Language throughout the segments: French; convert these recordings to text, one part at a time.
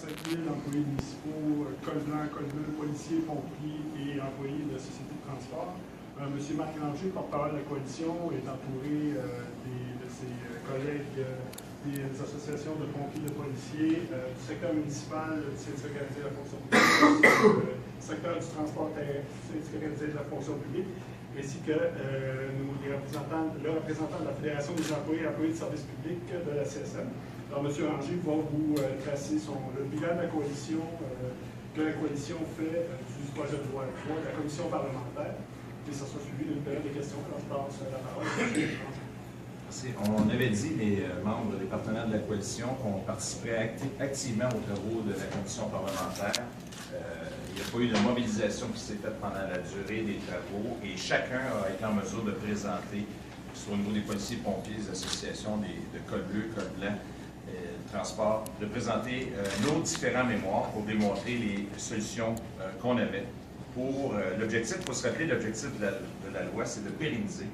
45 000 employés municipaux, col blanc, col bleu, policiers, pompiers et employés de sociétés de transport. M. Marc Granger, porte-parole de la coalition, est entouré de ses collègues des associations de pompiers et de policiers, du secteur municipal, du syndicat canadien de la fonction publique, du secteur du transport terrestre, du syndicat canadien de la fonction publique, ainsi que le représentant de la Fédération des employés et employés de services publics de la CSM. Alors, M. Ranger va vous tracer le bilan de la coalition, que la coalition fait du projet de loi 3 de la commission parlementaire, et ça sera suivi d'une période de questions. Alors, je passe la parole. Merci. On avait dit, les membres, les partenaires de la coalition, qu'on participerait activement aux travaux de la commission parlementaire. Il n'y a pas eu de mobilisation qui s'est faite pendant la durée des travaux et chacun a été en mesure de présenter, soit au niveau des policiers, pompiers, des associations de col bleu, col blanc, transport, de présenter nos différents mémoires pour démontrer les solutions qu'on avait. Pour l'objectif, il faut se rappeler, l'objectif de la loi, c'est de pérenniser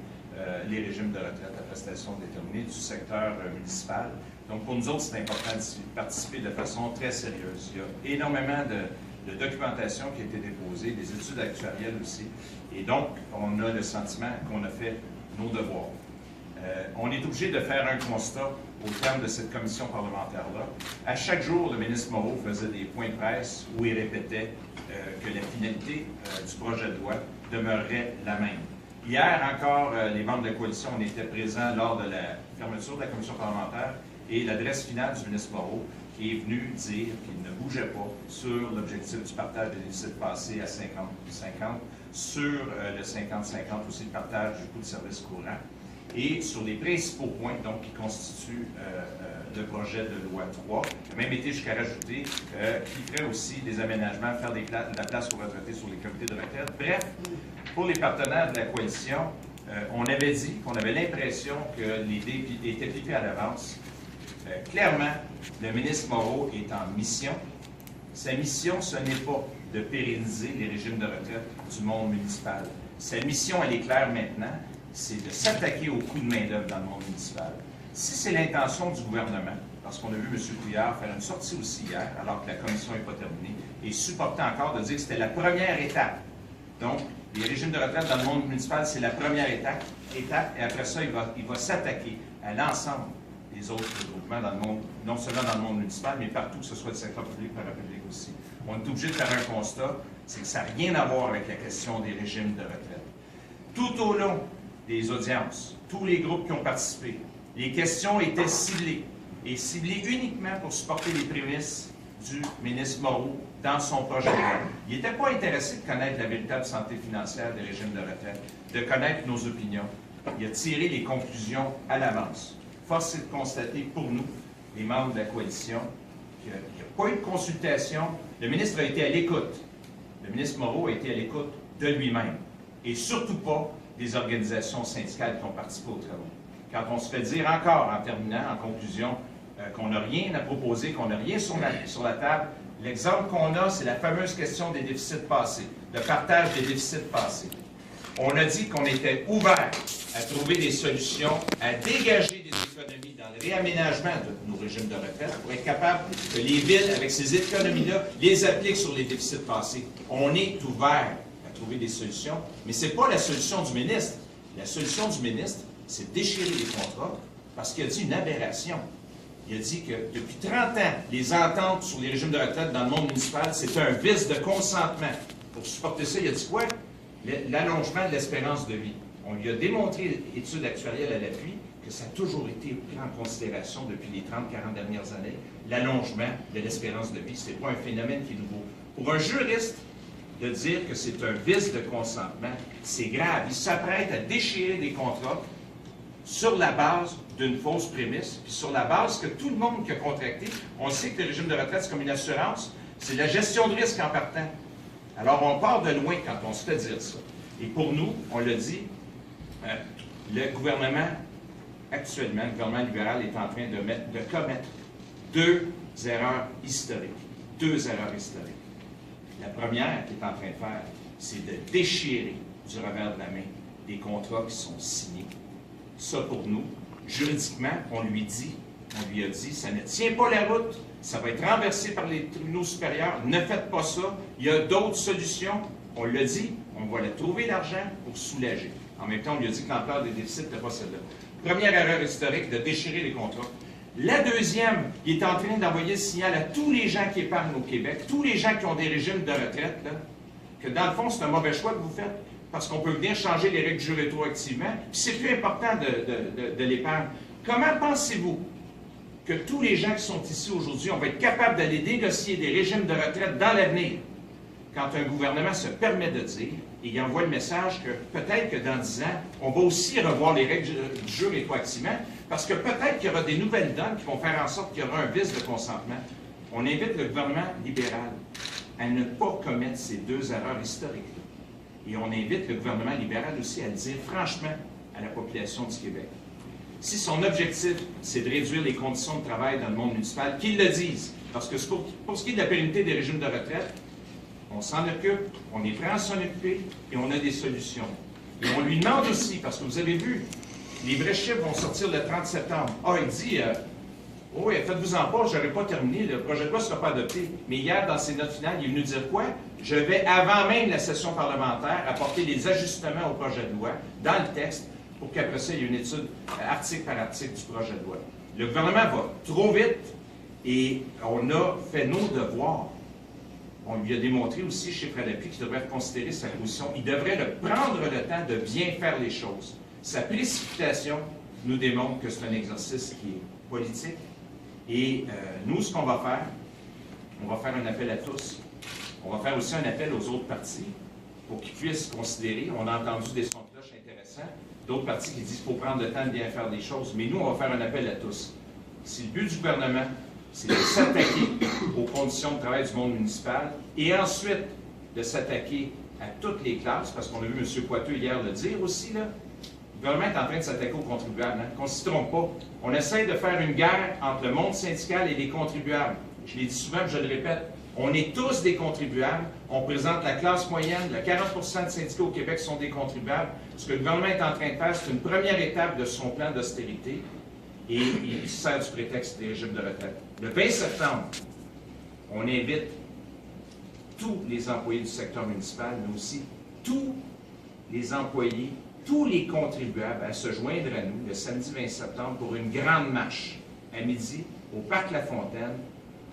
les régimes de retraite à prestations déterminées du secteur municipal. Donc, pour nous autres, c'est important de participer de façon très sérieuse. Il y a énormément de documentation qui a été déposée, des études actuarielles aussi. Et donc, on a le sentiment qu'on a fait nos devoirs. On est obligé de faire un constat au terme de cette commission parlementaire-là. À chaque jour, le ministre Moreau faisait des points de presse où il répétait que la finalité du projet de loi demeurerait la même. Hier encore, les membres de la coalition, on était présents lors de la fermeture de la commission parlementaire et l'adresse finale du ministre Moreau qui est venu dire qu'il ne bougeait pas sur l'objectif du partage des déficits passés à 50-50, sur le 50-50 aussi le partage du coût de service courant et sur les principaux points donc, qui constituent le projet de loi 3. Il a même été jusqu'à rajouter qu'il ferait aussi des aménagements, faire de la place aux retraités sur les comités de retraite. Bref, pour les partenaires de la coalition, on avait dit qu'on avait l'impression que l'idée était pliée à l'avance. Clairement, le ministre Moreau est en mission. Sa mission, ce n'est pas de pérenniser les régimes de retraite du monde municipal. Sa mission, elle est claire maintenant, c'est de s'attaquer au coût de main-d'œuvre dans le monde municipal. Si c'est l'intention du gouvernement, parce qu'on a vu M. Couillard faire une sortie aussi hier, alors que la commission n'est pas terminée, et supporter encore de dire que c'était la première étape. Donc, les régimes de retraite dans le monde municipal, c'est la première étape, et après ça, il va s'attaquer à l'ensemble des autres regroupements dans le monde, non seulement dans le monde municipal, mais partout, que ce soit le secteur public, parapublic aussi. On est obligé de faire un constat, c'est que ça n'a rien à voir avec la question des régimes de retraite. Tout au long des audiences, tous les groupes qui ont participé, les questions étaient ciblées, et ciblées uniquement pour supporter les prémices du ministre Moreau dans son projet de loi. Il n'était pas intéressé de connaître la véritable santé financière des régimes de retraite, de connaître nos opinions. Il a tiré les conclusions à l'avance. Force est de constater pour nous, les membres de la coalition, qu'il n'y a pas eu de consultation. Le ministre a été à l'écoute. Le ministre Moreau a été à l'écoute de lui-même. Et surtout pas des organisations syndicales qui ont participé aux travaux. Quand on se fait dire encore, en terminant, en conclusion, qu'on n'a rien à proposer, qu'on n'a rien sur la table, l'exemple qu'on a, c'est la fameuse question des déficits passés, le partage des déficits passés. On a dit qu'on était ouvert à trouver des solutions, à dégager des économies dans le réaménagement de nos régimes de retraite pour être capable que les villes, avec ces économies-là, les appliquent sur les déficits passés. On est ouvert à trouver des solutions, mais ce n'est pas la solution du ministre. La solution du ministre, c'est de déchirer les contrats parce qu'il a dit une aberration. Il a dit que depuis 30 ans, les ententes sur les régimes de retraite dans le monde municipal, c'est un vice de consentement. Pour supporter ça, il a dit quoi? L'allongement de l'espérance de vie. On lui a démontré, études actuarielles à l'appui, que ça a toujours été pris en considération depuis les 30-40 dernières années, l'allongement de l'espérance de vie. Ce n'est pas un phénomène qui est nouveau. Pour un juriste, de dire que c'est un vice de consentement, c'est grave. Il s'apprête à déchirer des contrats sur la base d'une fausse prémisse, puis sur la base que tout le monde qui a contracté, on sait que le régime de retraite, c'est comme une assurance, c'est la gestion de risque en partant. Alors, on part de loin quand on se fait dire ça. Et pour nous, on l'a dit, le gouvernement, actuellement, le gouvernement libéral est en train de commettre deux erreurs historiques. Deux erreurs historiques. La première qu'il est en train de faire, c'est de déchirer du revers de la main des contrats qui sont signés. Ça, pour nous, juridiquement, on lui dit On lui a dit, ça ne tient pas la route, ça va être renversé par les tribunaux supérieurs, ne faites pas ça, il y a d'autres solutions. On l'a dit, on va aller trouver l'argent pour soulager. En même temps, on lui a dit que l'ampleur des déficits n'était pas celle-là. Première erreur historique, de déchirer les contrats. La deuxième, il est en train d'envoyer le signal à tous les gens qui épargnent au Québec, tous les gens qui ont des régimes de retraite, là, que dans le fond, c'est un mauvais choix que vous faites, parce qu'on peut venir changer les règles du jeu rétroactivement, puis c'est plus important de l'épargne. Comment pensez-vous que tous les gens qui sont ici aujourd'hui, on va être capable d'aller négocier des régimes de retraite dans l'avenir, quand un gouvernement se permet de dire, et il envoie le message que peut-être que dans 10 ans, on va aussi revoir les règles du jeu rétroactivement, parce que peut-être qu'il y aura des nouvelles donnes qui vont faire en sorte qu'il y aura un vice de consentement. On invite le gouvernement libéral à ne pas commettre ces deux erreurs historiques-là. Et on invite le gouvernement libéral aussi à le dire franchement à la population du Québec. Si son objectif, c'est de réduire les conditions de travail dans le monde municipal, qu'ils le disent. Parce que pour ce qui est de la pérennité des régimes de retraite, on s'en occupe, on est prêt à s'en occuper et on a des solutions. Et on lui demande aussi, parce que vous avez vu, les vrais chiffres vont sortir le 30 septembre. Ah, il dit, oui, faites-vous-en pas, je n'aurai pas terminé, le projet de loi ne sera pas adopté. Mais hier, dans ses notes finales, il est venu dire quoi? Je vais, avant même la session parlementaire, apporter les ajustements au projet de loi dans le texte pour qu'après ça, il y ait une étude article par article du projet de loi. Le gouvernement va trop vite et on a fait nos devoirs. On lui a démontré aussi, chiffre à l'appui, qu'il devrait considérer sa position. Il devrait prendre le temps de bien faire les choses. Sa précipitation nous démontre que c'est un exercice qui est politique. Et nous, ce qu'on va faire, on va faire un appel à tous. On va faire aussi un appel aux autres partis pour qu'ils puissent considérer. On a entendu des sons de cloche intéressants. D'autres partis qui disent qu'il faut prendre le temps de bien faire des choses. Mais nous, on va faire un appel à tous. Si le but du gouvernement, c'est de s'attaquer aux conditions de travail du monde municipal et ensuite de s'attaquer à toutes les classes, parce qu'on a vu M. Poiteux hier le dire aussi, là, le gouvernement est en train de s'attaquer aux contribuables. Qu'on ne s'y trompe pas. On essaie de faire une guerre entre le monde syndical et les contribuables. Je l'ai dit souvent, je le répète, on est tous des contribuables. On présente la classe moyenne, le 40 % de syndicats au Québec sont des contribuables. Ce que le gouvernement est en train de faire, c'est une première étape de son plan d'austérité. Et il sert du prétexte des régimes de retraite. Le 20 septembre, on invite tous les employés du secteur municipal, mais aussi tous les employés, tous les contribuables à se joindre à nous le samedi 20 septembre pour une grande marche à midi au Parc La Fontaine.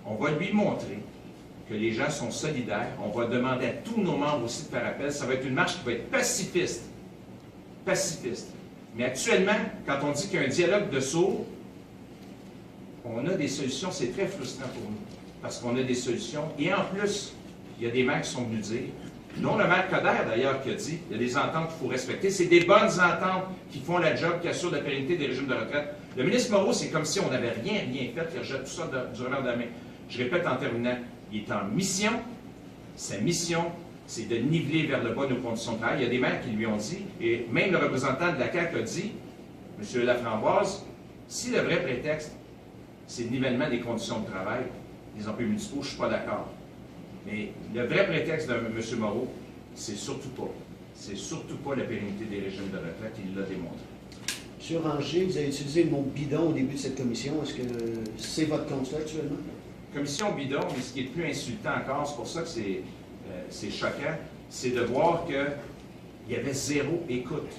On va lui montrer que les gens sont solidaires. On va demander à tous nos membres aussi de faire appel. Ça va être une marche qui va être pacifiste. Pacifiste. Mais actuellement, quand on dit qu'il y a un dialogue de sourds, on a des solutions, c'est très frustrant pour nous, parce qu'on a des solutions. Et en plus, il y a des maires qui sont venus dire, dont le maire Coderre d'ailleurs qui a dit, il y a des ententes qu'il faut respecter, c'est des bonnes ententes qui font la job, qui assurent la pérennité des régimes de retraite. Le ministre Moreau, c'est comme si on n'avait rien fait, il rejette tout ça du revers de la main. Je répète en terminant, il est en mission, sa mission, c'est de niveler vers le bas nos conditions de travail. Il y a des maires qui lui ont dit, et même le représentant de la CAQ a dit, M. Laframboise, si le vrai prétexte, c'est le nivellement des conditions de travail des employés municipaux, je ne suis pas d'accord. Mais le vrai prétexte de M. Moreau, c'est surtout pas la pérennité des régimes de retraite, il l'a démontré. M. Ranger, vous avez utilisé le mot bidon au début de cette commission. Est-ce que c'est votre constat actuellement? Commission bidon, mais ce qui est le plus insultant encore, c'est pour ça que c'est choquant, c'est de voir qu'il y avait zéro écoute.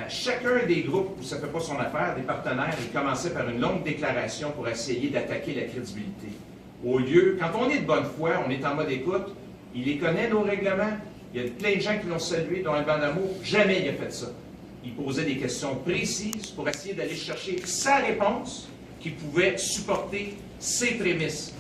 Chacun des groupes où ça ne fait pas son affaire, des partenaires, ils commençaient par une longue déclaration pour essayer d'attaquer la crédibilité. Au lieu, quand on est de bonne foi, on est en mode écoute, il les connaît, nos règlements, il y a plein de gens qui l'ont salué, dont Alban Lamour, jamais il a fait ça. Il posait des questions précises pour essayer d'aller chercher sa réponse qui pouvait supporter ses prémices.